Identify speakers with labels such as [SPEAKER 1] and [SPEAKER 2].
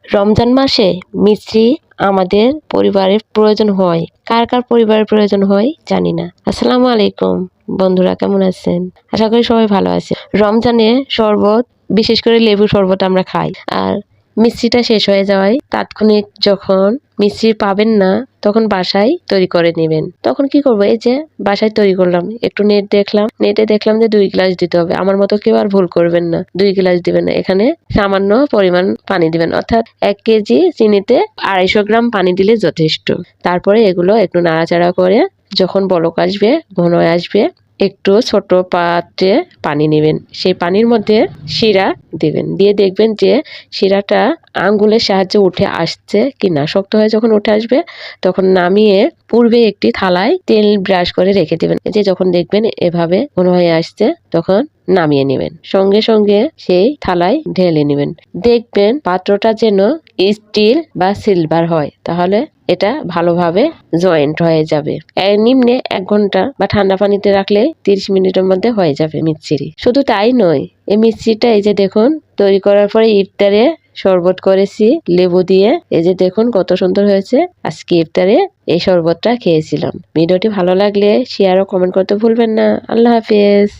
[SPEAKER 1] রমজান মাসে মিষ্টি আমাদের পরিবারের প্রয়োজন হয়। কার কার পরিবারের প্রয়োজন হয় জানি না। আসসালামু আলাইকুম বন্ধুরা, কেমন আছেন? আশা করি সবাই ভালো আছে। রমজানে শরবত, বিশেষ করে লেবু শরবত আমরা খাই। আর মিষ্টিটা শেষ হয়ে যাওয়ায় তাৎক্ষণিক যখন মিষ্টি পাবেন না তখন বাসায় তৈরি করে নেবেন। তখন কি করবো, এই যে বাসায় তৈরি করলাম, একটু নেটে দেখলাম যে 2 গ্লাস দিতে হবে। আমার মতো কেউ আর ভুল করবেন না, 2 গ্লাস দিবেন না। এখানে সামান্য পরিমাণ পানি দিবেন, অর্থাৎ 1 কেজি চিনিতে 250 গ্রাম পানি দিলে যথেষ্ট। তারপরে এগুলো একটু নাড়াচাড়া করে যখন বলক আসবে, ঘন হয়ে আসবে, একটু ছোট পাত্রে পানি নেবেন। সেই পানির মধ্যে শিরা দিবেন, দিয়ে দেখবেন যে শিরাটা আঙ্গুলের সাহায্যে উঠে আসছে কিনা। শক্ত হয়ে যখন উঠে আসবে তখন নামিয়ে পূর্বে একটি থালায় তেল ব্রাশ করে রেখে দিবেন। যে যখন দেখবেন এভাবে ঘন হয়ে আসছে তখন নামিয়ে নেবেন, সঙ্গে সঙ্গে সেই থালায় ঢেলে নেবেন। দেখবেন পাত্রটা যেন স্টিল বা সিলভার হয়, তাহলে এটা ভালোভাবে জয়েন্ট হয়ে যাবে। নিম্নে 1 ঘন্টা বা ঠান্ডা পানিতে রাখলে 30 মিনিটের মধ্যে হয়ে যাবে মিচ্ছিরি। শুধু তাই নয়, এই মিচ্ছিরিটা এই যে দেখুন তৈরি করার পরে ইফতারে শরবত করেছি লেবু দিয়ে। এই যে দেখুন কত সুন্দর হয়েছে। আজকে ইফতারে এই শরবতটা খেয়েছিলাম। ভিডিওটি ভালো লাগলে শেয়ার ও কমেন্ট করতে ভুলবেন না। আল্লাহ হাফেজ।